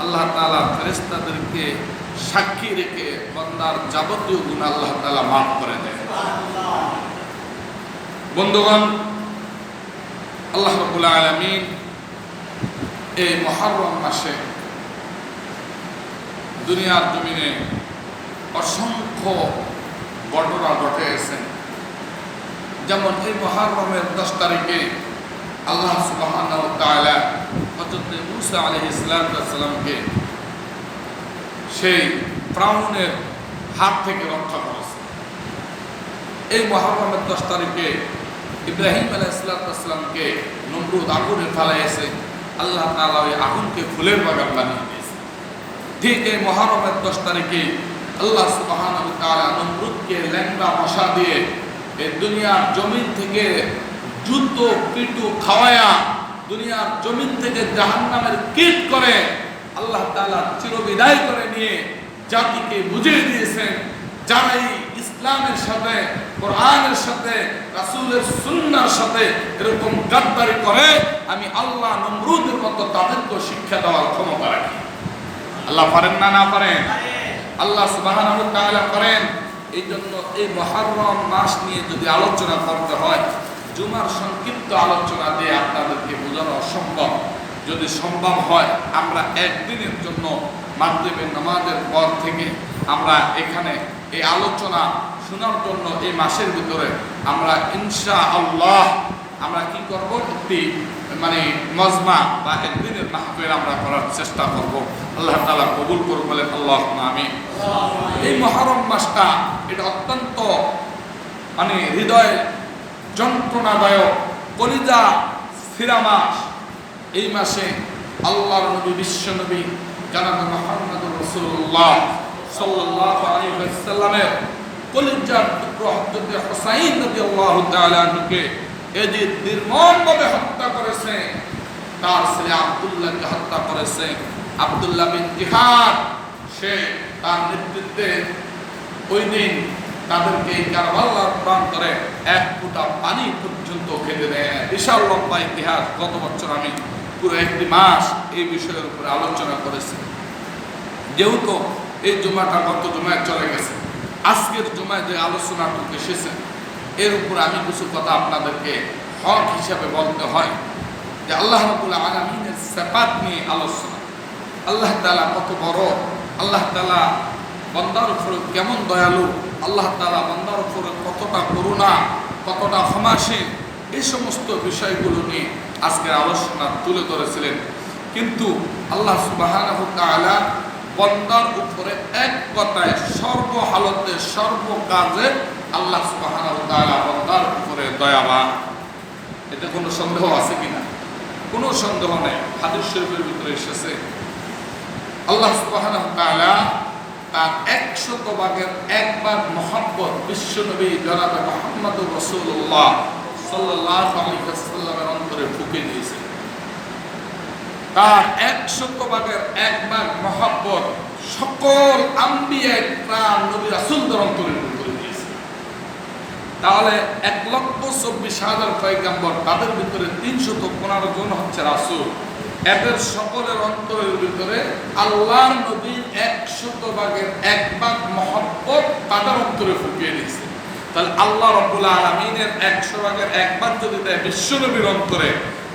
আল্লাহ তাআলা ফেরেশতাদেরকে সাক্ষী রেখে বান্দার যাবতীয় গুনাহ আল্লাহ তাআলা মাফ করে দেন। বন্ধুগণ, আল্লাহ রাব্বুল আলামিন এই মুহররম মাসে দুনিয়ার জমিনে অসংখ্য ঘটনা ঘটেছেন। যেমন এই মুহররমের 10 তারিখে আল্লাহ সুবহানাহু ওয়া তাআলা হযরত মূসা আলাইহিস সালামকে সেই ফিরআউনের হাত থেকে রক্ষা করেছেন। এই মুহররমের 10 তারিখে ইব্রাহিম আলাইহিস সালামকে নমরুদ আগুনে ফেলাইছে, আল্লাহ তাআলা ওই আগুনকে ফুলের বাগান বানিয়ে দিয়েছেন। ঠিক এই মুহররমের 10 তারিখে আল্লাহ সুবহানাহু ওয়া তাআলা নমরুদকে ল্যাংড়া মশা দিয়ে এই দুনিয়ার জমিন থেকে যুদ্ধ পিটু খাওয়ায়া দুনিয়ার জমিন থেকে জাহান্নামের কীট করে আল্লাহ তাআলা চিরবিদায় করে নিয়ে জাতিকে বুঝিয়ে দিয়েছেন, যারা এই ইসলামের সাথে, কোরআনের সাথে, রাসূলের সুন্নাহর সাথে এরকম গাদ্দারি করে, আমি আল্লাহ নমরুদের মতো তাদেরকে শিক্ষা দেওয়ার ক্ষমতা রাখি। আল্লাহ পারেন না? না পারেন? আল্লাহ সুবহানাহু ওয়া তাআলা করেন। এই জন্য এই মুহররম মাস নিয়ে যদি আলোচনা করতে হয়, জুমার সংক্ষিপ্ত আলোচনা দিয়ে আপনাদেরকে বোঝানো অসম্ভব। যদি সম্ভব হয় আমরা একদিনের জন্য মাগরিবের নামাজের পর থেকে আমরা এখানে এই আলোচনা শোনার জন্য এই মাসের ভিতরে আমরা ইনশাআল্লাহ আমরা কি করব, একটি মজমা বা একদিনের মাহফিল আমরা করার চেষ্টা করব। আল্লাহ তাআলা কবুল করুন, বলেন আল্লাহুম্মা আমিন। এই মুহররম মাসটা এটা অত্যন্ত হৃদয় যন্ত্রণাদায়ক, কলিজা স্থিরা মাস। এই মাসে আল্লাহর নবী, বিশ্ব নবী জনাব মুহাম্মদুর রাসূলুল্লাহ সাল্লাল্লাহু আলাইহি ওয়াসাল্লামের কলিজার টুকরা হযরত হুসাইন রাদিয়াল্লাহু তাআলা আনহুকে এজিদ নির্মমভাবে হত্যা করেছে। তার ছেলে আব্দুল্লাহকে হত্যা করেছে। আব্দুল্লাহ বিন জিহাদ সে তার নেতৃত্বে ওই দিন তাদেরকে কারবালার প্রান্তরে এক ফোঁটা পানি পর্যন্ত খেতে দেয়। বিশাল লম্বা ইতিহাস। গত বছর আমি পুরো একটি মাস এই বিষয়ের উপরে আলোচনা করেছি। যেহেতু এই জুমাটা গত জুমায় চলে গেছে, আজকের জুমায় যে আলোচনাটুকু এসেছে এর উপরে আমি কিছু কথা আপনাদেরকে হক হিসাবে বলতে হয় যে আল্লাহ রাব্বুল আলামিনের সিফাত নিয়ে আলোচনা। আল্লাহ তাআলা কত বড়, আল্লাহ তাআলা বান্দার উপর কেমন দয়ালু, আল্লাহ তাআলা বান্দার উপর কতটা করুণা, কতটা ক্ষমাশীল, এই সমস্ত বিষয়গুলো নিয়ে আজকের আলোচনা তুলে ধরেছিলেন। কিন্তু আল্লাহ সুবহানাহু ওয়া তাআলা বান্দার উপরে এক কথায় সর্বহালতে সর্বকাজে আল্লাহ সুবহানাহু ওয়া তাআলা বান্দার উপরে দয়াবান। এতে কোনো সন্দেহ আছে কিনা? কোনো সন্দেহ নেই। হাদিস শরীফের ভিতরে এসেছে আল্লাহ সুবহানাহু ওয়া তাআলা তার 100 ভাগের 1 ভাগ মহব্বত বিশ্বনবী জনাব মুহাম্মদুর রাসূলুল্লাহ সাল্লাল্লাহু আলাইহি ওয়াসাল্লামের অন্তরে ঢুকে দিয়েছেন। তার 100 ভাগের 1 ভাগ মহব্বত সকল আম্বিয়া কিরাম নবী রাসূলদের অন্তরে ঢুকে দিয়েছেন। তাহলে 1,24,000 পয়গম্বর, তাদের ভিতরে 315 জন হচ্ছে রাসূল। এদের সকলের অন্তরের ভিতরে আল্লাহর নবীর 100 ভাগের 1 ভাগ মহব্বত তাদের অন্তরে ফুটিয়ে দিয়েছে। তাহলে আল্লাহ রাব্বুল আলামিনের 100 ভাগের 1 ভাগ যদি দেয় বিশ্ব নবীর অন্তরে,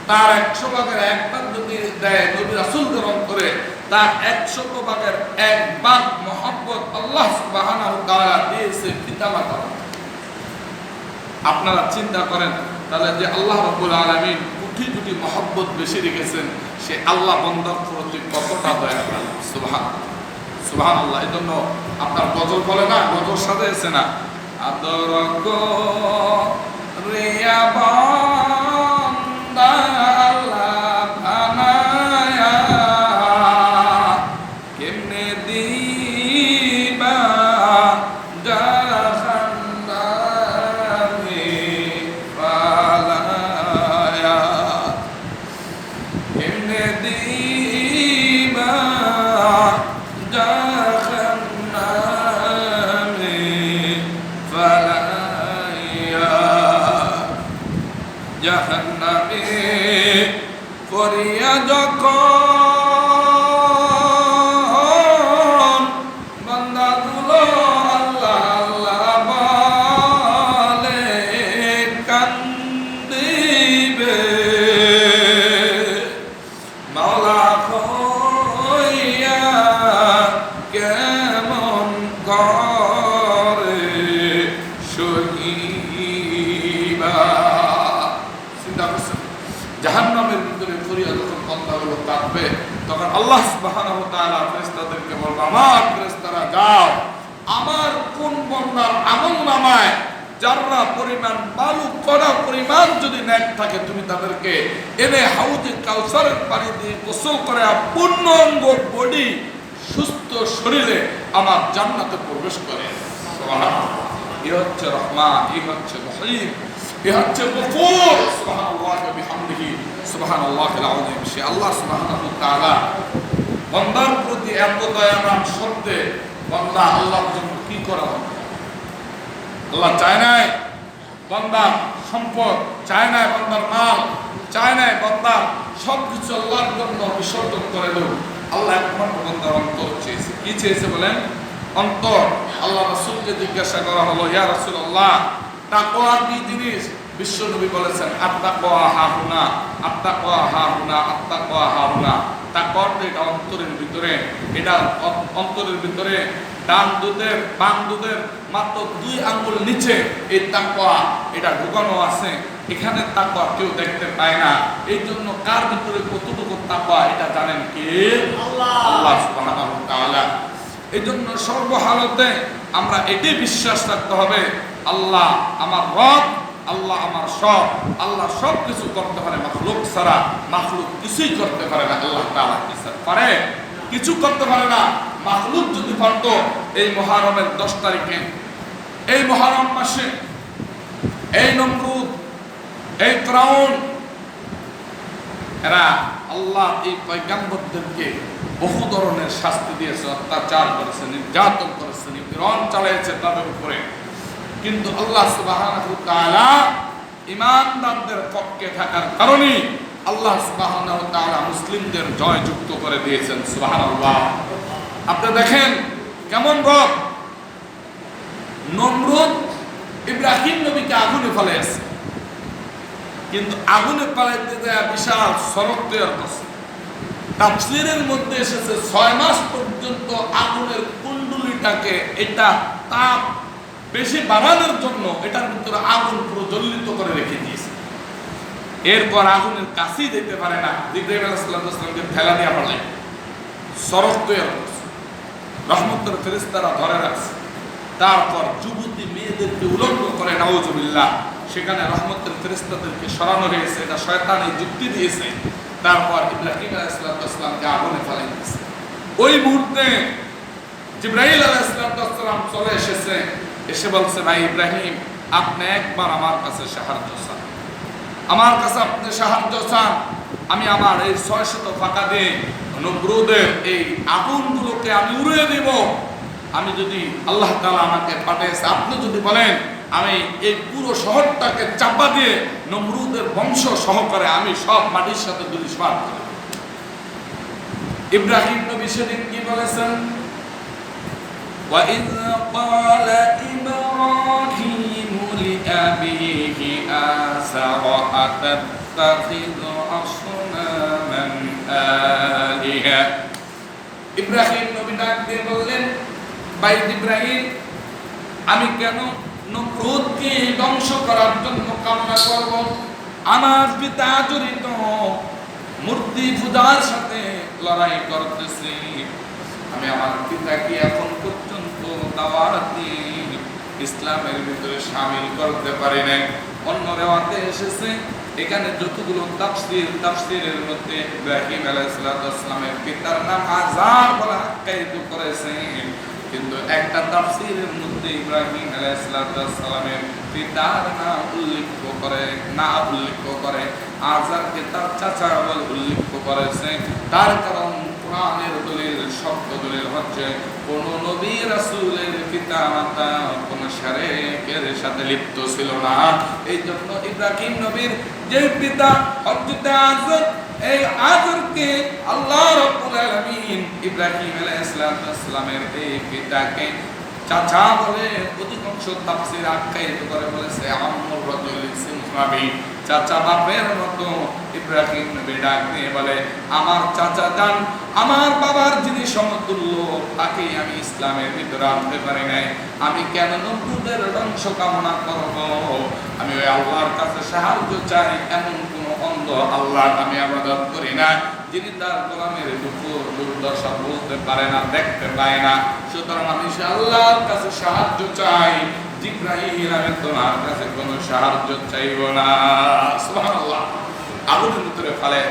তার 100 ভাগের 1 ভাগ যদি দেয় নবী রাসূলদের অন্তরে, তার 100 ভাগের 1 ভাগ মহব্বত আল্লাহ সুবহানাহু ওয়া তাআলা দিয়েছে পিতামাতা। আপনারা চিন্তা করেন তাহলে যে আল্লাহ রাব্বুল আলামিন কোটি কোটি মহব্বত বেশি রেখেছেন, সে আল্লাহ বান্দার প্রতি কতটা দয়া করেন। সুবহানাল্লাহ। এই জন্য আপনার গজল বলে না, গজল সাজাইছে না, আদর গো রিয়া বান্দা আল্লাহ বানায়া কেমনে দিবা জাহান্নামে পালায়া, কেমনে দিবা জাহান্নামে পালায়া। আল্লাহ সুবহানাহু ওয়া তাআলা ফেরেশতাদেরকে বলবে, আমার ফেরেশতারা যাও, আমার কোন বান্দার আমলনামায় যারা পরিমাণ বালু কড়া পরিমাণ যদি নেক থাকে, তুমি তাদেরকে এনে হাউজে কাউসারের পানি দিয়ে গোসল করে পূর্ণাঙ্গ বডি সুস্থ শরীরে আমার জান্নাতে প্রবেশ করে। সুবহানাল্লাহ। এ হচ্ছে রহমান, এ হচ্ছে রহিম, এ হচ্ছে গফুর। সুবহানাল্লাহ ওয়া বিহামদিহি সুবহানাল্লাহিল আযীম। সে আল্লাহ সুবহানাহু ওয়া তাআলা বান্দার প্রতি এত দয়াবান সত্ত্বে বান্দা আল্লাহর জন্য কি করা হবে? আল্লাহ চায় নাই বান্দার সম্পদ, চায় নাই বান্দার মাল, চায় নাই বান্দার সবকিছু আল্লাহর জন্য বিসর্জন করে দেব। আল্লাহ একমাত্র বান্দার অন্তর চেয়েছে। কি চেয়েছে বলেন? অন্তর। আল্লাহ রাসূলকে জিজ্ঞাসা করা হলো, ইয়া রাসূলুল্লাহ, তাকওয়া কি জিনিস? বিশ্বনবী বলেছেন, আত্তাকওয়া হাহুনা, আত্তাকওয়া হাহুনা, আত্তাকওয়া হাহুনা। তাকওয়া এটা অন্তরের ভিতরে, এটা অন্তরের ভিতরে ডান দুধের বাম দুধের মাত্র 2 আঙ্গুল নিচে এই তাকওয়া এটা ঢুকানো আছে। এখানে তাকওয়া কেউ দেখতে পায় না। এই জন্য কার ভিতরে কতটুকু তাকওয়া এটা জানেন কে? আল্লাহ সুবহানাহু ওয়া তাআলা। এই জন্য সর্বহালতে আমরা এটাই বিশ্বাস রাখতে হবে, আল্লাহ আমার রব, আল্লাহ আমার সব। আল্লাহ সব কিছু করতে পারে, মাখলুক ছাড়া মাখলুক কিছুই করতে পারে না। আল্লাহ তাআলা কিছু পারে, কিছু করতে পারে না। মাখলুক যদি পারত, এই মুহররমের 10 তারিখে, এই মুহররম মাসে এই নমরুদ, এই ফিরআউন, এরা আল্লাহ এই পয়গম্বরদেরকে বহু ধরনের শাস্তি দিয়েছে, অত্যাচার করেছে, নির্যাতন করেছে, নিপীড়ন চালিয়েছে তাদের উপরে। কিন্তু আল্লাহ সুবহানাহু ওয়া তাআলা ঈমানদারদের পক্ষে থাকার কারণে আল্লাহ সুবহানাহু ওয়া তাআলা মুসলিমদের জয়যুক্ত করে দিয়েছেন। সুবহানাল্লাহ। আপনি দেখেন কেমন রব। নমরুদ ইব্রাহিম নবীকে আগুনে ফেলেছে, কিন্তু আগুনে ফেলাইতে যায় বিশাল সড়ক তৈরি করছে। তাফসীরের মধ্যে এসেছে 6 মাস পর্যন্ত আগুনের কুণ্ডুলিটাকে এটা তাপ বেশি বাড়ানোর জন্য এটার ভিতরে আগুন পুরো জ্বলিত করে রেখে দিয়েছে। এরপর আগুনের কাছেই যেতে পারে না, জিবরাইল আলাইহিস সালামকে ফেলা দিয়ে পারলে সড়ক তৈরি করছে, রহমতের ফেরেশতারা ধরে রাখছে। তারপর যুবতী মেয়েদেরকে উলঙ্গ করে, নাউজুবিল্লাহ, সেখানে রহমতের ফেরেশতাদেরকে সরানো হয়েছে। এটা শয়তানি যুক্তি দিয়েছে। তারপর ইব্রাহিম আলাইহিস সালামকে আগুনে ফেলাই দিয়েছে। ওই মুহূর্তে জিবরাইল আলাইহিস সালাম চলে এসেছে, এসে বলছে, ভাই ইব্রাহিম, আপনি একবার আমার কাছে সাহায্য চান, আমার কাছে আপনি সাহায্য চান, আমি আমার এই 600 ফাঁকা দিয়ে নমরুদের এই আগুনগুলোকে আমি উড়িয়ে দেব। আমি যদি আল্লাহ তাআলা আমাকে পাঠিয়েছে, আপনি যদি বলেন আমি এই পুরো শহরটাকে চাপা দিয়ে নমরুদের বংশ সহকারে আমি সব মাটির সাথে ধূলিসাৎ করে দেব। ইব্রাহিম নবী সেদিন কি বলেছেন? وَإِذْ قَالَ إِبْرَاهِيمُ لِأَبِيهِ آزَرَ أَتَتَّخِذُ أَصْنَامًا آلِهَةً। ইব্রাহিম নবী ডাক দিয়ে বললেন, ভাই ইব্রাহিম, আমি কেন নমরুদকে ধ্বংস করার জন্য কামনা করব? আমার পিতা জড়িত মূর্তি পূজার সাথে লড়াই করতেছে। আমি আমার পিতাকে এখন পর্যন্ত দাওয়াত দিয়ে ইসলামের ভিতরে শামিল করতে পারি নাই। অন্য রেওয়াতে এসেছে, এখানে যতগুলো তাফসীরের মধ্যে ইব্রাহিম আলাইহিস সালামের পিতার নাম আযার বলে আখ্যায়িত করেছেন, কিন্তু একটা তাফসীরের মধ্যে ইব্রাহিম আলাইহিস সালামের পিতার নাম উল্লেখ করে আযারকে তার চাচা বলে উল্লেখ করেছে। তার কারণ কোরআনের দলিল, শব্দ দলিল হচ্ছে কোন নবী রাসূলের পিতা মাতা কোন শিরকের সাথে লিপ্ত ছিল না। এই জন্য ইব্রাহিম নবীর যে পিতা হযরত আযর, এই আযরকে আল্লাহ রাব্বুল আলামিন ইব্রাহিম আলাইহিস সালামের এই পিতাকে চাচা বলে অধিকাংশ তাফসীর আখ্যায়িত করে বলেছে আম্মুর রাজুল ইসমাবি, চাচা বাপের মতো ইব্রাহিম নবী ডাক দিয়ে বলে, আমার চাচা জান, আমার বাবার যিনি সমতুল্য তাকে আমি ইসলামের ভিতরে আনতে পারি নাই। আমি কেন নমরুদের ধ্বংস কামনা করব? আমি ওই আল্লাহর কাছে সাহায্য চাই। এমন কোন অন্ধ আল্লাহর আমি ইবাদত করি না যিনি তার গোলামের উপর দুর্দশা বলতে পারে না, দেখতে পায় না। সুতরাং আমি আল্লাহর কাছে সাহায্য চাই, জিবরাইল আমি তোমার কাছে কোনো সাহায্য চাইব না। সুবহানাল্লাহ। আগুনের ভিতরে ফেলে।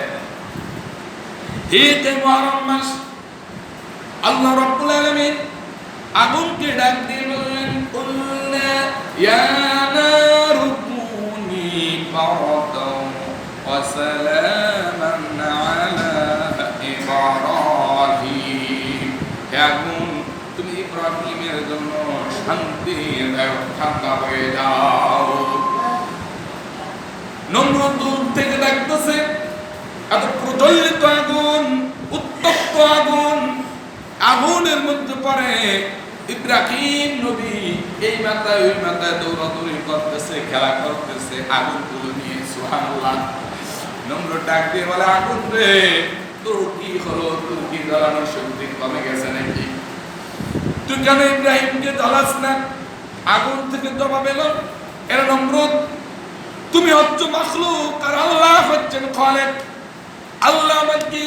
এই মুহররম মাস আল্লাহ রাব্বুল আলামিন আগুনকে ডাক দিয়ে বললেন, কুলনা ইয়া নারু কুনি বারদান ওয়া সালামান আলা ইব্রাহিম। হে আগুন, তুমি ইব্রাহিমের জন্য শান্তির ঠান্ডা হয়ে যাও। নমরুদ দূর থেকে ডাকতেছে, এত প্রজ্বলিত আগুন, উত্তপ্ত আগুন, আগুনের মধ্যে পড়ে ইব্রাহিম নবী এই মাথায় ওই মাথায় দৌড়াদৌড়ি করতেছে, খেলা করতেছে আগুনগুলো নিয়ে। সুবহানাল্লাহ। নমরুদ ডাক দিয়ে বলে, আগুন রে, তোর কি হলো? তোর কি জ্বালানোর শক্তি কমে গেছে নাকি? তুই কেন ইব্রাহিমকে জ্বালাস না? আগুন থেকে জবাব এলো, এরা নমরুদ, তুমি হচ্ছ মাখলুক আর আল্লাহ হচ্ছেন খালিক। আল্লাহ আমাকে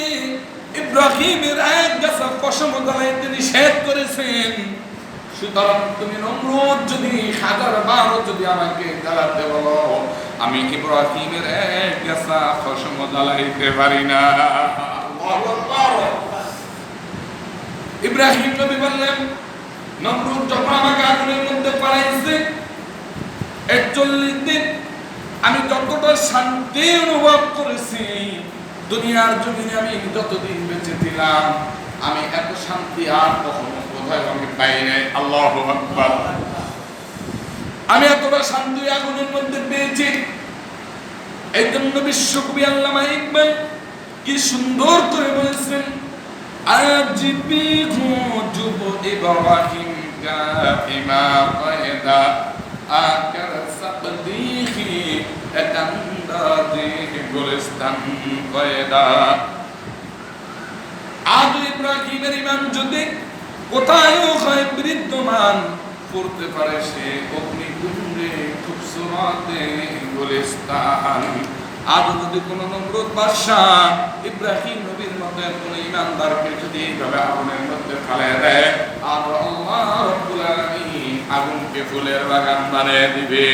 ইব্রাহিমের এক গাছা পশম জ্বালাইতে নিষেধ করেছেন। সুতরাং তুমি নমরুদ যদি 1000 যদি আমাকে জ্বালাতে বলো, আমি ইব্রাহিমের এক গাছা পশম জ্বালাইতে পারি না। ইব্রাহিম নবী বললেন, নমরুদ যখন আমাকে আগুনের মধ্যে পালাইছে 41 দিন আমি যতটা শান্তি অনুভব করেছি, দুনিয়ার জমিনে আমি যতদিন বেঁচে ছিলাম আমি এত শান্তি আর কখনো কোথায় আমি পাই নাই। আল্লাহু আকবার। আমি এতটা শান্তি আগুনের মধ্যে পেয়েছি। এই জন্য বিশ্বকবি আল্লামা ইকবাল কি সুন্দর করে বলেছেন, আজিবি যুব ইব্রাহিম কা ইমা কয়দা আকার সাকদিহি একান্দাদি গুলিস্তান কয়দা। আজ ইব্রাহিমের ঈমান যদি কোথায় হয় বিদ্যমান করতে পারে সে অগ্নিকুণ্ডে খুবসুরতে গুলিস্তান। আজ যদি কোন নমরুদ বাদশা ইব্রাহিম নবীর মতো কোন ঈমানদারকে যদি এইভাবে আগুনের মধ্যে ফেলে দেয়, আর আল্লাহ রাব্বুল আলামিন আগুনকে ফুলের বাগান বানিয়ে দিবে।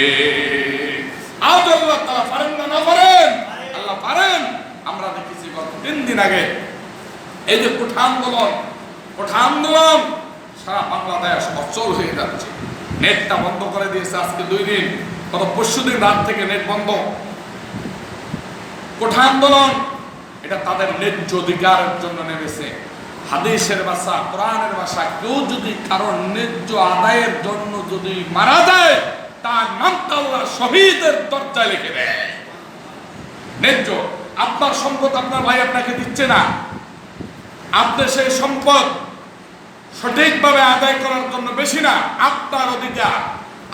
আজ আল্লাহ তাআলা পারেন না? না পারেন? আল্লাহ পারেন। আমরা দেখেছি গত 3 দিন আগে এই যে কোঠা আন্দোলন সারা বাংলাদেশ অচল হয়ে যাচ্ছে। নেটটা বন্ধ করে দিয়েছে আজকে 2 দিন, গত পরশুদিন রাত থেকে নেট বন্ধ। কোঠা আন্দোলন এটা তাদের ন্যায্য অধিকারের জন্য নেমেছে। হাদিসের ভাষা, কোরআনের ভাষা, কেউ যদি কারণ ন্যায্য আদায়ের জন্য যদি মারা যায়, তার নামটা আল্লাহ শহীদের দরজায় লিখে দেয়। ন্যায্য আপনার সম্পদ আপনার ভাই আপনাকে দিচ্ছে না, আপনি সেই সম্পদ সঠিকভাবে আদায় করার জন্য বেশি না, আপনার অধিকার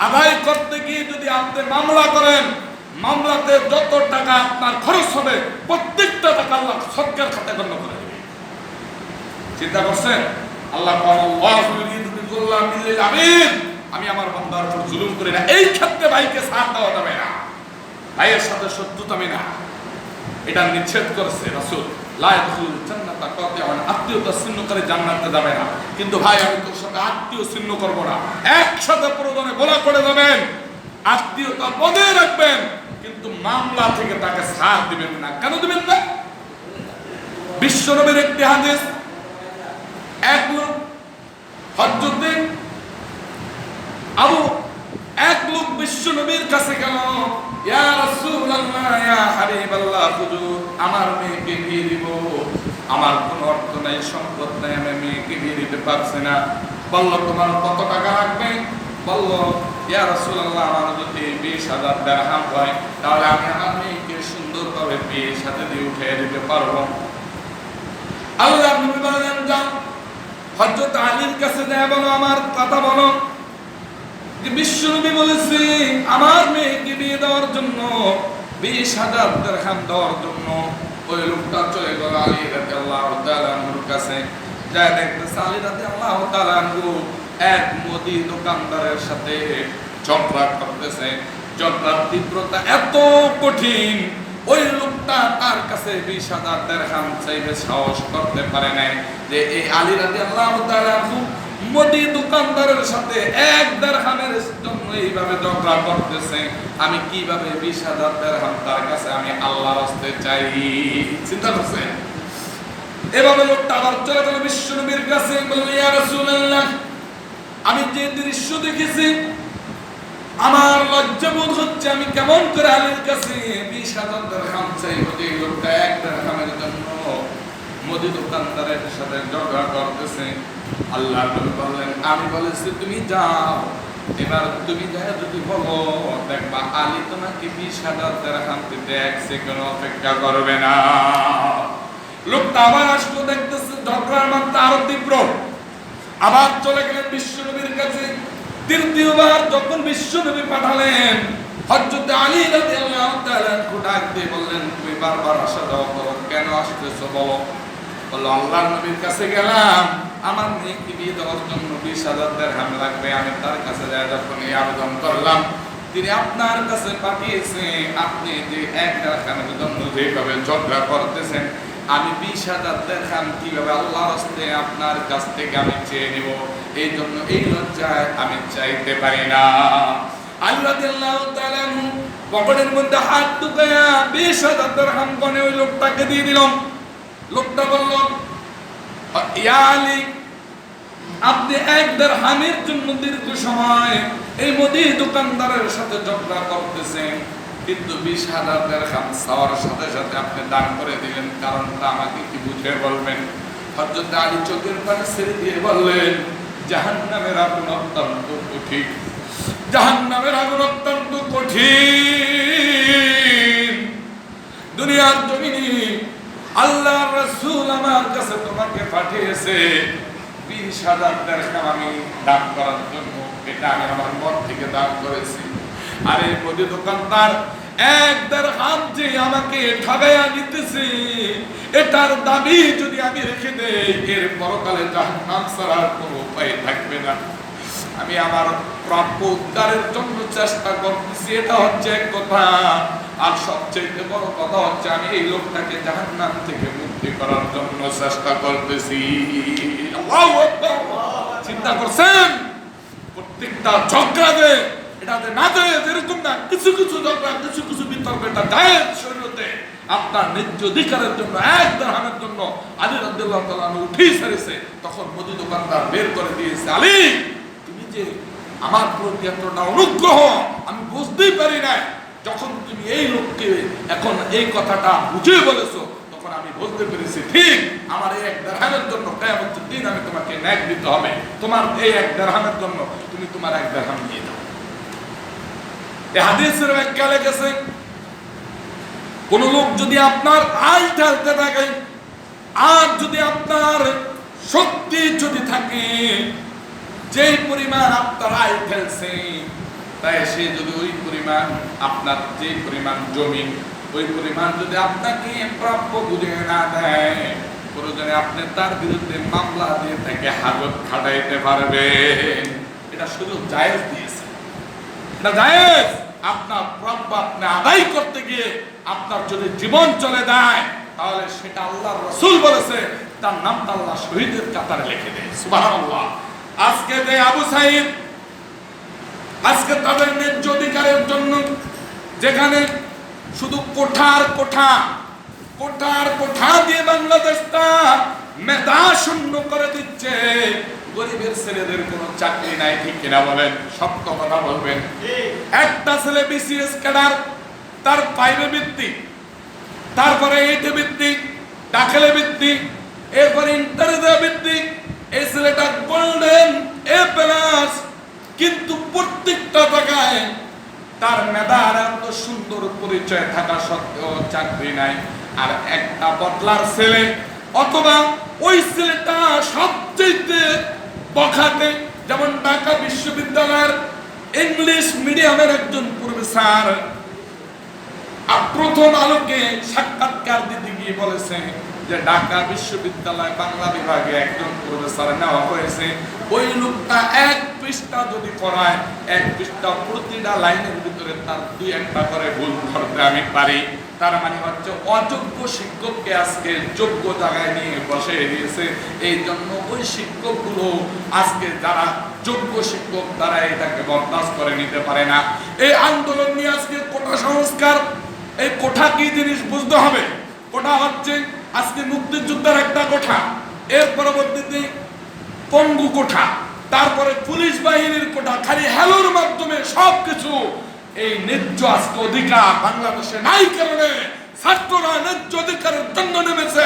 আদায় করতে গিয়ে যদি আপনি মামলা করেন, মামলাতে যত টাকা আপনার খরচ হবে প্রত্যেকটা টাকা আল্লাহ সদকার খাতে গণ্য করে দেবে। চিন্তা করছেন? আল্লাহ আমি আমার বান্দার উপর জুলুম করি না। এই ক্ষেত্রে ভাইকে সাথ দেওয়া যাবে না, ভাইয়ের সাথে শত্রুতামি না, এটা নিষেধ করেছে রাসূল। লা ইয়াদখুলুল জান্নাতা কাতিউন, আত্মীয়তা ছিন্ন করে জান্নাতে যাবে না। কিন্তু ভাই আমি তোর সাথে আত্মীয় ছিন্ন করব না, একসাথে প্রয়োজনে গোলা করে যাবেন, আত্মীয়তা বজায় রাখবেন, কিন্তু মামলা থেকে তাকে ছাড় দিবেন না। কেন দিবেন না? বিশ্বনবীর একটি হাদিস, এক লোক হযরতে এক লোক বিশ্বনবীর কাছে গেল, ইয়া রাসূলুল্লাহ ইয়া হাবিবাল্লাহ, হুজুর আমার মেয়েকে বিয়ে দিব, আমার কোনো অর্থ নাই, সম্পদ নাই, আমি মেয়েকে বিয়ে দিতে পারছি না। বলল তোমার কত টাকা লাগবে? বলল ইয়া রাসূলুল্লাহ আমার যদি 20,000 দিরহাম হয় তাহলে আমি আমার মেয়েকে সুন্দরভাবে বিয়ের সাথে দিয়ে উঠিয়ে দিতে পারবো। আল্লাহ নবী বলেন, যাও হযরত আলীর কাছে যায়, বলো আমার কথা বলো যে বিশ্বনবী বলেছে আমার মেয়েকে বিয়ে দেওয়ার জন্য 20,000 দিরহাম দেওয়ার জন্য। ওই লোকটা চলে গেল আলী রাদিয়াল্লাহু তাআলা আনহুর কাছে, যায় দেখতেছে আলী রাদিয়াল্লাহু তাআলা আনহু এক মুদি দোকানদারের সাথে ঝগড়া করতেছে। ঝগড়ার তীব্রতা এত কঠিন ওই লোকটা তার কাছে 20,000 দিরহাম চাইবে, সাহস করতে পারে নাই যে এই আলী রাদিয়াল্লাহু তাআলা মদি দোকানদারের সাথে 1 দিরহামের জন্য এইভাবে ঝগড়া করতেছে, আমি কিভাবে 20,000 দিরহাম তার কাছে আমি আল্লাহর রাস্তায় চাই। চিন্তা করছেন? এভাবে লোকটা আবার চলে গেল বিশ্বনবীর কাছে, বলল ইয়া রাসূলুল্লাহ, আমি যে দৃশ্য দেখেছি আমার লজ্জাবোধ হচ্ছে, আমি কেমন করে আলীর কাছে 20,000 দিরহাম চাইব? যে লোকটা 1 দিরহামের জন্য মুদি দোকানদারের সাথে ঝগড়া করতেছে। আল্লাহর নবী বললেন, আমি বলেছি তুমি যাও, এবার তুমি যাও, যদি বলো দেখবা আলী তোমাকে 20,000 দিরহাম দিতে 1 সেকেন্ড অপেক্ষা করবে না। লোকটা আবার আসলো, দেখতেছে ঝগড়ার মাত্রা আরো তীব্র, আবার চলে গেলেন বিশ্বনবীর কাছে। তৃতীয়বার যখন বিশ্বনবী পাঠালেন, হযরত আলী রাদিয়াল্লাহু তাআলা ডাক দিয়ে বললেন, তুমি বারবার আসা যাওয়া করো, কেন আসতেছো বলো? বলল, আল্লাহর নবীর কাছে গেলাম, আমার মেয়েকে বিয়ে দেওয়ার জন্য 20,000 দিরহাম লাগবে, আমি তার কাছে যাই যখন এই আবেদন করলাম, তিনি আপনার কাছে পাঠিয়েছে, আপনি যে 1 দিরহামের জন্য যেভাবে ঝগড়া করতেছেন, আমি 20,000 দিরহাম কিভাবে আল্লাহর রাস্তায় আপনার কাছ থেকে আমি চেয়ে নিব? এই জন্য এই লজ্জায় আমি চাইতে পারি না। আলী রাদিয়াল্লাহু তাআলা পকেটের মধ্যে হাত ঢুকায়া 20,000 দিরহাম গনে ওই লোকটাকে দিয়ে দিলাম। লোকটা বলল, ইয়া আলী, আপনি 1 দিরহামের জন্য দীর্ঘ সময় এই মুদি দোকানদারের সাথে ঝগড়া করতেছেন, কিন্তু 20,000 দিরহাম চাওয়ার সাথে সাথে আপনি দান করে দিলেন, কারণটা আমাকে কি বুঝে বলবেন? হযরত আলী চোখের পানি ছেড়ে দিয়ে বললেন, জাহান্নামের আগুন অত্যন্ত কঠিন, জাহান্নামের আগুন অত্যন্ত কঠিন। দুনিয়ার জমিনে আল্লাহর রাসূল আমার কাছে তোমাকে পাঠিয়েছে 20,000 দিরহাম আমি দান করার জন্য, এটা আমি আমার মন থেকে দান করেছি। আরে মুদি দোকানদার 1 দিরহাম যে আমাকে ঠগাইয়া নিতেছে, এটার দাবি যদি আমি রেখে দেই, এর পরকালে জাহান্নাম ছাড়া কোনো উপায় থাকবে না। আমি আমার প্রাপ্য উদ্ধারের জন্য চেষ্টা করতেছি, এটা হচ্ছে এক কথা। আর সবচেয়ে বড় কথা হচ্ছে আমি এই লোকটাকে জাহান্নাম থেকে মুক্তি করার জন্য চেষ্টা করতেছি। আল্লাহু আকবার! চিন্তা করছেন? প্রত্যেকটা ঝগড়াতে এটাতে না যায় এরকম না, কিছু কিছু ঝগড়া, কিছু কিছু বিতর্ক এটা জায়েজ শরীয়তে। আপনার ন্যায্য অধিকারের জন্য 1 দিরহামের জন্য আলী রাদিয়াল্লাহু তাআলা উঠেই সারিছে, তখন মুদি দোকানদার বের করে দিয়েছে, আলী তুমি যে আমার প্রতি এতটা অনুগ্রহ আমি বুঝতেই পারি না, যখন তুমি এই লোককে এখন এই কথাটা বুঝিয়ে বলেছো, তখন আমি বুঝতে পেরেছি ঠিক আমার এই 1 দিরহামের জন্য কিয়ামতের দিন আমি তোমাকে ন্যায় দিতে হবে। তোমার এই 1 দিরহামের জন্য তুমি তোমার 1 দিরহাম নিয়ে দাও। এই হাদিসের ব্যাখ্যা লেগেছে, কোন লোক যদি আপনার আয় ঢালতে থাকে, আর যদি আপনার শক্তি যদি থাকে, যেই পরিমাণ আপনার আয় ফেলছে, তাই সে যদি ওই পরিমাণ আপনার যে পরিমাণ জমি, ওই পরিমাণ যদি আপনাকে প্রাপ্য বুঝে না দেয়, প্রয়োজনে আপনি তার বিরুদ্ধে মামলা দিয়ে তাকে হাজত খাটাইতে পারবেন। এটা শুধু জায়েজ দিয়েছে, এটা জায়েজ। আপনার প্রাপ্য আপনি আদায় করতে গিয়ে আপনার যদি জীবন চলে যায়, তাহলে সেটা আল্লাহর রাসূল বলেছে, তার নামটা আল্লাহ শহীদের কাতারে লিখে দেয়। সুবহানাল্লাহ। আজকে যে আবু সাঈদ, আজকে তাদের ন্যায্য অধিকারের জন্য যেখানে শুধু কোঠার কোঠা দিয়ে বাংলাদেশটা মেধা শূন্য করে দিচ্ছে, গরিবের ছেলেদের কোনো চাকরি নাই, ঠিক কিনা বলেন? সত্য কথা বলবেন। একটা ছেলে বিসিএস ক্যাডার, তার পাইবে ভিত্তিক, তারপরে এইটে ভিত্তিক, দাখিলে ভিত্তিক, এরপরে ইন্টারভিউ ভিত্তিক, এই ছেলেটা গোল্ডেন এ প্লাস, কিন্তু প্রত্যেকটা জায়গায় তার মেধার এত সুন্দর পরিচয় থাকা সত্ত্বেও চাকরি নাই। আর একটা বদলার ছেলে, অথবা ওই ছেলেটা সবচেয়ে বখাটে, যেমন ঢাকা বিশ্ববিদ্যালয়ের ইংলিশ মিডিয়ামের একজন প্রফেসর প্রথম আলোকে সাক্ষাৎকার দিতে গিয়ে বলেছে যে ঢাকা বিশ্ববিদ্যালয় বাংলা বিভাগে একজন প্রফেসর নেওয়া হয়েছে, ওই লোকটা 1 পৃষ্ঠা যদি পড়ায়, 1 পৃষ্ঠা প্রতিটা লাইনের ভিতরে তার 2-1টা করে ভুল ধরতে আমি পারি। তার মানে হচ্ছে অযোগ্য শিক্ষককে আজকে যোগ্য জায়গায় নিয়ে বসে দিয়েছে। এই জন্য ওই শিক্ষকগুলো আজকে যারা যোগ্য শিক্ষক তারা এটাকে বরদাস্ত করে নিতে পারে না। এই আন্দোলন নিয়ে আজকে কোটা সংস্কার, এই কোঠা কি জিনিস বুঝতে হবে। কোঠা হচ্ছে আজকে মুক্তিযুদ্ধের একটা কোঠা, এর পরবর্তীতে পঙ্গু কোঠা, তারপরে পুলিশ বাহিনীর কোঠা, খালি হ্যালোর মাধ্যমে সবকিছু। এই ন্যায্য আজকে অধিকার বাংলাদেশে নাই কারণে ছাত্ররা ন্যায্য অধিকারের জন্য নেমেছে।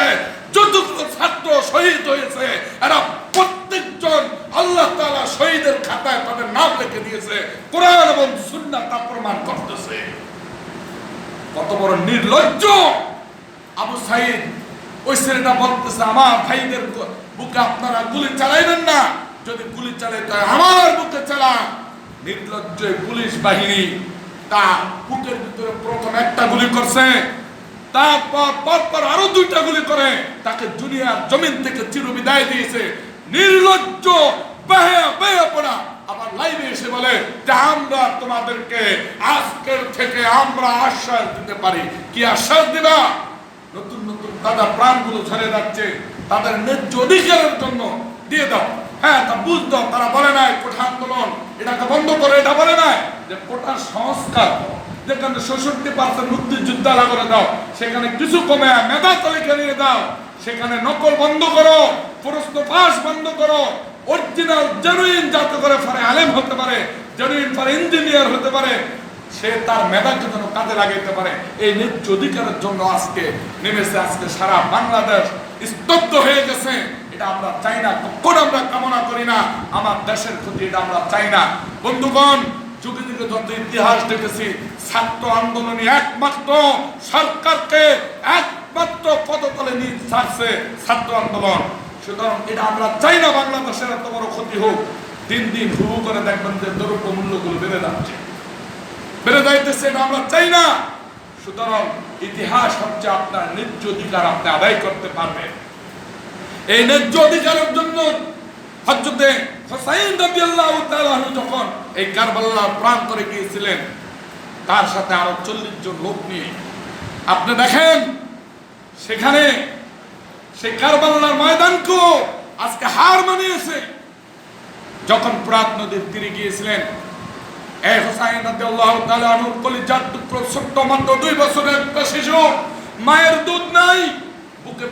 যতগুলো ছাত্র শহীদ হয়েছে এরা প্রত্যেকজন আল্লাহ তাআলা শহীদের খাতায় তাদের নাম লিখে দিয়েছে। কোরআন এবং সুন্নাহ তা প্রমাণ করতেছে। কত বড় নির্লজ্জ আবু সাইদ! ওই ছেলেটা বলতেছে আমার ভাইদের বুকে আপনারা গুলি চালাইবেন না, যদি গুলি চালাইতে হয় আমার বুকে চালান। নির্লজ্জ পুলিশ বাহিনী তার বুকের ভিতরে প্রথম একটা গুলি করছে, তারপর পরপর আরো দুইটা গুলি করে তাকে দুনিয়ার জমিন থেকে চিরবিদায় দিয়েছে। নির্লজ্জ বাহিয়া বাহিয়া পড়া আবার লাইভে এসে বলে যে আমরা তোমাদেরকে আজকের থেকে আমরা আশ্বাস দিতে পারি। কি আশ্বাস দিবা? নতুন নতুন তাদের প্রাণগুলো ঝরে যাচ্ছে, তাদের ন্যায্য অধিকারের জন্য দিয়ে দাও। হ্যাঁ, তা বুঝতো, তারা বলে নাই কোঠা আন্দোলন এটাকে বন্ধ করে, এটা বলে নাই যে কোটা সংস্কার, যেখানে 66% মুক্তিযোদ্ধা করে দাও, সেখানে কিছু কমে মেধা তালিকা নিয়ে দাও, সেখানে নকল বন্ধ করো, প্রশ্ন ফাঁস বন্ধ করো, অরিজিনাল জেনুইন যাতে করে পারে আলেম হতে পারে, জেনুইন পারে ইঞ্জিনিয়ার হতে পারে, সে তার মেধাকে যেন কাজে লাগাইতে পারে। এই ন্যায্য অধিকারের জন্য আজকে নেমেছে। আজকে সারা বাংলাদেশ স্তব্ধ হয়ে গেছে। এটা আমরা চাই না, কখনো আমরা কামনা করি না। আমার দেশের ক্ষতি এটা আমরা চাই না। বন্ধুগণ, যুগে যুগে যত ইতিহাস দেখেছি, ছাত্র আন্দোলনে একমাত্র সরকারকে একমাত্র পদতলে নিয়ে ছাড়ছে ছাত্র আন্দোলন। সুতরাং এটা আমরা চাই না বাংলাদেশের এত বড় ক্ষতি হোক। দিন দিন হু করে দেখবেন যে দ্রব্য মূল্যগুলো বেড়ে যাচ্ছে, বেড়ে যাইতেছে, এটা আমরা চাই না। সুতরাং ইতিহাস হচ্ছে আপনার ন্যায্য অধিকার আপনি আদায় করতে পারবেন। এই ন্যায্য অধিকারের জন্য হযরতে হুসাইন রাদিয়াল্লাহু তাআলা যখন এই কারবালার প্রান্তরে গিয়েছিলেন, তার সাথে আরো 40 জন লোক নিয়ে, আপনি দেখেন সেখানে সেই কারবালার ময়দানকে আজকে হার মানিয়েছে। যখন ফোরাত নদীর তীরে গিয়েছিলেন, এই হুসাইন রাদিয়াল্লাহু তাআলা আনহুর কলিজার টুকরো ছোট্ট মাত্র 2 বছরের একটা শিশু, মায়ের দুধ নাই, বুকে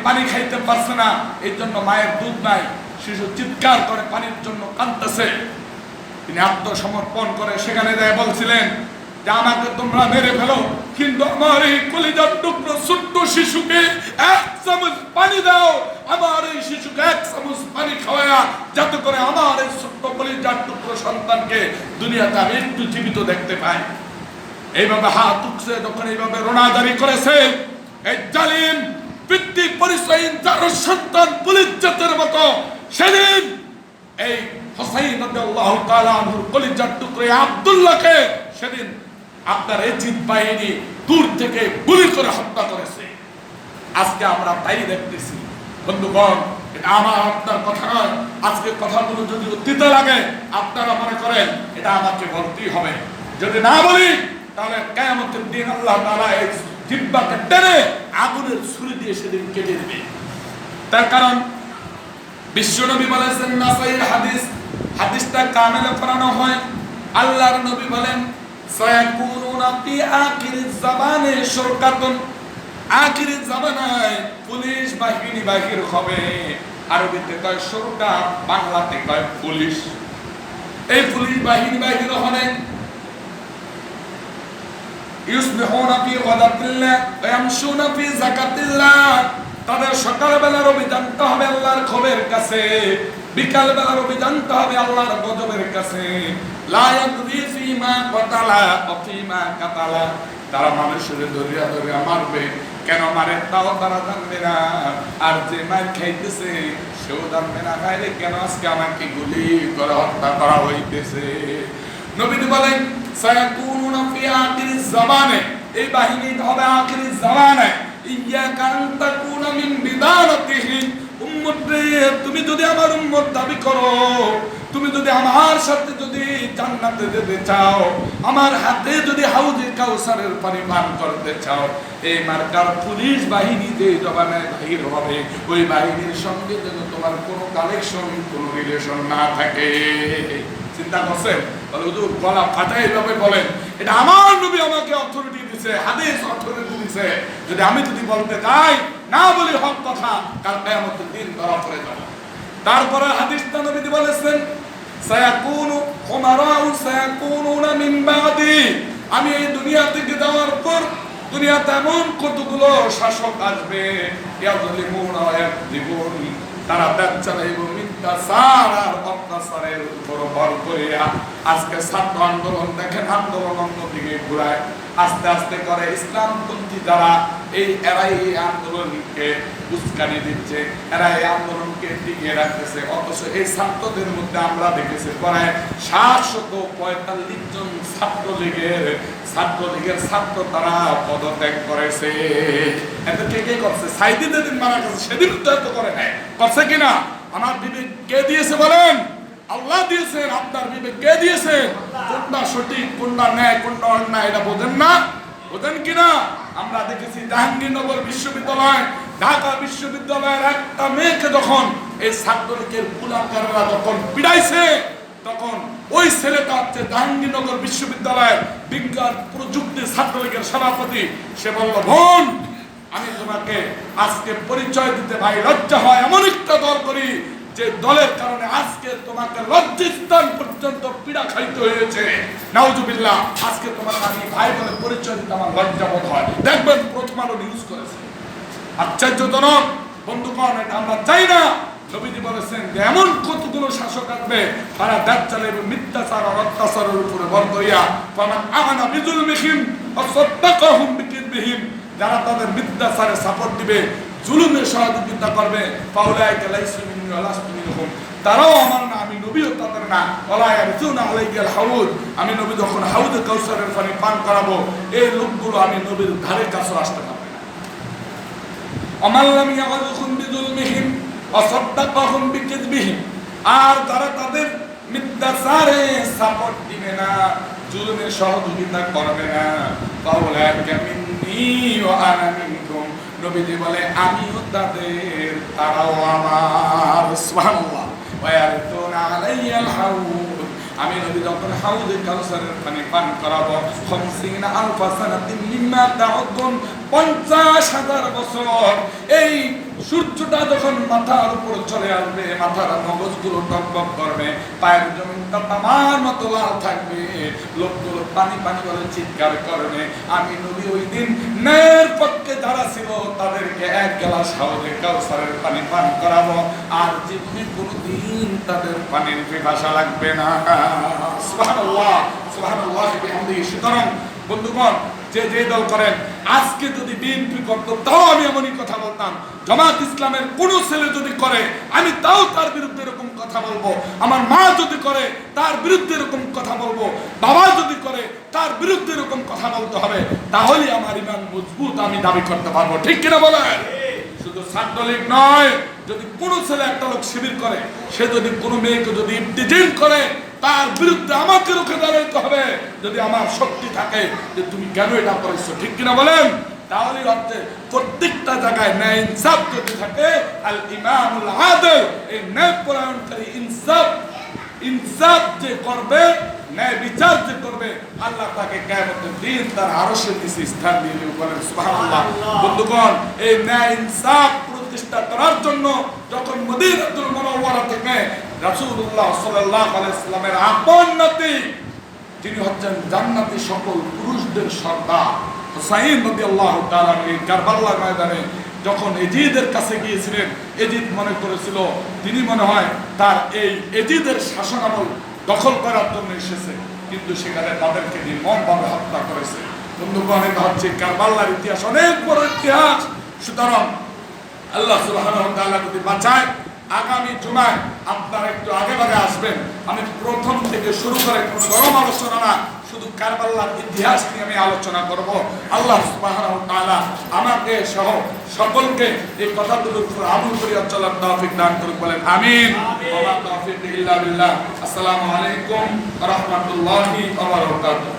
পানি খাইতে পারছে না, এই জন্য মায়ের দুধ নাই, শিশু চিৎকার করে পানির জন্য কাঁদতেছে। তিনি আত্মসমর্পণ করে সেখানে যায় বলছিলেন যে আমাকে তোমরা মেরে ফেলো, কিন্তু আমার এই কলিজার টুকরো ছোট্ট শিশুকে 1 চামচ পানি দাও, আমার এই শিশুকে 1 চামচ পানি খাওয়ায়া যাতে করে আমার এই ছোট্ট কলিজার টুকরো সন্তানকে দুনিয়াতে আমি একটু জীবিত দেখতে পাই। এইভাবে হাত উঠছে, যখন এইভাবে রোনাজারি করেছে, এই জালিম পিতৃ পরিচয়হীন যার সন্তান পুলিশ জাতের মতো, সেদিন এই হুসাইন রাদিয়াল্লাহু তাআলা আনহুর কলিজার টুকরো আব্দুল্লাহকে সেদিন আপনার এজিদ বাহিনী দূর থেকে গুলি করে হত্যা করেছে। আজকে আমরা তাই দেখতেছি। বন্ধুগণ, এটা আমার আপনার কথা নয়। আজকে কথাগুলো যদি অতীতে লাগে, আপনারা মনে করেন এটা আমাকে বলতেই হবে। যদি না বলি তাহলে কিয়ামতের দিন আল্লাহ তাআলা এই জিহ্বাকে টেনে আগুনের ছুরি দিয়ে সেদিন কেটে দেবে। তার কারণ বিশ্বনবী বলেছেন, নাসাইর হাদিস, হাদিসটা কামেলে পড়ানো হয়, আল্লাহর নবী বলেন সায়াকুনুনা ফি আখিরিজ জামানে শুরকাতুন, আখিরিজ জামানায় পুলিশ বাহিনী বাহির হবে। আরবিতে কয় শুরকা, বাংলাতে কয় পুলিশ। এই পুলিশ বাহিনী বাহির হবে, ইউসবিহুনা ফি গাদাতিল্লাহ ওয়া ইয়ামশুনা ফি যাকাতিল্লাহ। তাদের সকালবেলার অভিযানটা হবে আল্লাহর ক্ষোভের কাছে, বিকালবেলার অভিযানটা হবে আল্লাহর গজবের কাছে। লা ইয়াদরি ফিমা কাতালা ওয়া ফিমা কাতালা। তারা মানুষের ধরিয়া ধরিয়া মারবে, কেন মারে তাও তারা জানবে না, আর যে মার খাইতেছে সেও জানবে না, খাইলে কেন আজকে আমাকে গুলি করে হত্যা করা হইতেছে। নবী বলেন সায়াকুনুনা ফি আখিরিজ জামানে, এই বাহিনী হবে আখিরিজ জামানে। ইয়াকা আন তাকুনা মিন বিদারাতিহি, উম্মত রে, তুমি যদি আমার উম্মত দাবি করো, তুমি যদি আমার সাথে যদি জান্নাতে যেতে চাও, আমার হাতে যদি হাউজে কাউসারের পানি পান করতে চাও, এই মার্কার পুলিশ বাহিনী যে জবানে বাহির হবে, ওই বাহিনীর সঙ্গে যেন তোমার কোনো কানেকশন, কোনো রিলেশন না থাকে। চিন্তা করছেন? বলে হুজুর গলা ফাটাই এইভাবে বলেন, এটা আমার নবী আমাকে অথরিটি দিছে, হাদিস অথরিটি দিছে। যদি আমি বলতে যাই না বলি হক কথা, কাল কিয়ামতের দিন ধরা পড়ে যাব। তারপরে হাদিসটা নবী বলেছেন, সায়াকুনু উমারাউ সায়াকুনুনা মিন বাদি, আমি এই দুনিয়া থেকে যাওয়ার পর দুনিয়াতে এমন কতগুলো শাসক আসবে, ইয়াযলিমুনা ওয়া ইয়াকযিবুন, তারা দেশ চালাইব মিথ্যাচার আর অত্যাচারের উপর ভর করিয়া। আজকে ছাত্র আন্দোলন দেখেন, আন্দোলন অন্যদিকে ঘুরায়, আস্তে আস্তে করে ইসলামপন্থী যারা এরাই এই আন্দোলনকে উস্কানি দিচ্ছে, এরা এই আন্দোলনকে টিকিয়ে রাখতেছে। অথচ এই ছাত্রদের মধ্যে আমরা দেখেছি প্রায় 745 জন ছাত্রলীগের ছাত্র তারা পদত্যাগ করেছে। এদেরকে কে করছে? সাইদি যেদিন মারা গেছে সেদিন তো এত করে নেয়, করছে কিনা? আমার বিবেক কে দিয়েছে বলেন? আল্লাহ দিয়েছেন। আপনার বিবেক কে দিয়েছে? কোনটা সঠিক, কোনটা ন্যায়, কোনটা অন্যায়, এটা বোঝেন না? বোঝেন কিনা? আমরা দেখেছি জাহাঙ্গীরনগর বিশ্ববিদ্যালয়, ঢাকা বিশ্ববিদ্যালয়ের একটা মেয়েকে যখন এই ছাত্রলীগের কুলাঙ্গাররা যখন পিড়াইছে, তখন ওই ছেলেটা হচ্ছে জাহাঙ্গীরনগর বিশ্ববিদ্যালয়ের বিজ্ঞান প্রযুক্তি ছাত্রলীগের সভাপতি। সে বলল, বোন আমি তোমাকে আজকে পরিচয় দিতে ভাই লজ্জা হয়, এমন একটা দল করি যে দলের কারণে আজকে তোমাকে লজ্জাস্থান পর্যন্ত পীড়া খাইতে হয়েছে। নাউজুবিল্লাহ, আজকে তোমাকে আমি ভাই বলে পরিচয় দিতে আমার লজ্জা বোধ হয়। দেখবেন প্রথম আলো নিউজ করেছে। আশ্চর্যজনক বন্ধুগণ, এটা আমরা চাই না। নবীজি বলেছেন যে এমন কতগুলো শাসক আসবে, তারা দেশ চালাইবে মিথ্যাচার আর অত্যাচারের উপরে ভর করিয়া। ফামান আমানা বিজুলমিহিম ওয়া সাদ্দাকাহুম বিকিযবিহিম, যারা তাদের মিথ্যাচারে সাপোর্ট দিবে, জুলুমে সহযোগিতা করবে, ফাউলাইকা লাইসু মিন্নি ওয়া লাস্তু মিনহুম, তারাও আমার না, আমি নবীও তাদের না। ওয়ালা ইয়ারজুনা আলাইয়াল হাউদ, আমি নবী যখন হাউজে কাউসারের পানি পান করাবো, এই লোকগুলো আমি নবীর ধারে কাছে আসতে পারবে না। আমান লাম ইয়াযুকুম বিজুলমিহিম ওয়া সাদ্দাকাহুম বিকিযবিহিম, আর যারা তাদের মিথ্যাচারে সাপোর্ট দিবে না, জুলুমে সহযোগিতা করবে না, ফাউলাইকা মিন্নি ওয়া আনা মিনকুম, নবীজি বলে আমিও তাদের, তারাও আমার। সুবহানাল্লাহ। ওয়া ইয়ারতুনা আলাইয়াল হাউদ, আমি নবী যখন হাউজে কাউসারের পানি পান করাবো, 50 আলফা সানাতিন মিম্মা তাউদ্দুন, 50,000 বছর এই সূর্যটা যখন মাথার উপর চলে আসবে, মাথার মগজগুলো টকবক করবে, পায়ের জমিনটা তামার মতো লাল থাকবে, লোকগুলো পানি পানি বলে চিৎকার করবে। আমি নবী ওই দিন ন্যায়ের পক্ষে যারা ছিল তাদেরকে এক গ্লাস হাউজে কাউসারের পানি পান করাবো, আর জীবনে কোনোদিন তাদের পানির পিপাসা লাগবে না। সুবহানাল্লাহ, সুবহানাল্লাহ বিহামদিহি। সুতরাং বন্ধুগণ, যে যে দল করেন, আজকে যদি বিএনপি করতো তাও আমি এমনই কথা বলতাম। জামাত ইসলামের কোন ছেলে যদি করে, আমি তাও তার বিরুদ্ধে এরকম কথা বলবো। আমার মা যদি করে, তার বিরুদ্ধে এরকম কথা বলবো। বাবা যদি করে, তার বিরুদ্ধে এরকম কথা বলতে হবে। তাহলে আমার ঈমান মজবুত, আমি দাবি করতে পারবো। ঠিক কিনা বলেন? শুধু ছাত্রলীগ নয়, যদি কোনো ছেলে একটা লোক শিবির করে, সে যদি কোনো মেয়েকে যদি ইফতিজিল করে, তার বিরুদ্ধে আমাকে রুখে দাঁড়াইতে হবে, যদি আমার শক্তি থাকে যে তুমি কেন এটা করেছো। ঠিক কিনা বলেন? তাহলে হচ্ছে প্রত্যেকটা জায়গায় ন্যায় ইনসাফ যদি থাকে, আল ইমামুল আদিল, এই ন্যায় পরায়ণকারী ইনসাফ যে করবে, ন্যায় বিচার যে করবে, আল্লাহ তাকে কিয়ামতের দিন তার আরশের নিচে স্থান দিয়ে দিবে। বলেন সুবহানাল্লাহ। বন্ধুগণ, এই ন্যায় ইনসাফ প্রতিষ্ঠা করার জন্য যখন মদিনাতুল মুনাওয়ারা থেকে রাসূলুল্লাহ সাল্লাল্লাহু আলাইহি ওয়াসাল্লামের আপন নাতি, যিনি হচ্ছেন জান্নাতি সকল পুরুষদের সর্দার হুসাইন রাদিয়াল্লাহু তাআলা কারবালার ময়দানে যখন এজিদের কাছে গিয়েছিলেন, এজিদ মনে করেছিল তিনি মনে হয় তার এই এজিদের শাসনামল দখল করার জন্য এসেছে, কিন্তু সেখানে তাদেরকে নির্মমভাবে হত্যা করেছে। বন্ধুগণ, এটা হচ্ছে কারবালার ইতিহাস, অনেক বড় ইতিহাস। সুতরাং আল্লাহ সুবহানাহু ওয়া তাআলা যদি বাঁচায়, আগামী জুমায় আপনারা একটু আগে ভাগে আসবেন। আমি প্রথম থেকে শুরু করে কোনো গরম আলোচনা না, শুধু কারবালার ইতিহাস নিয়ে আমি আলোচনা করব। আল্লাহ সুবহানাহু ওয়া তাআলা আমাকে সহ সকলকে এই কথাগুলোর উপর আমল করিয়া চলার তৌফিক দান করুন। বলেন আমিন। ওয়া মা তাওফীক ইল্লা বিল্লাহ। আসসালামু আলাইকুম ওয়া রাহমাতুল্লাহি ওয়া বারাকাতুহু।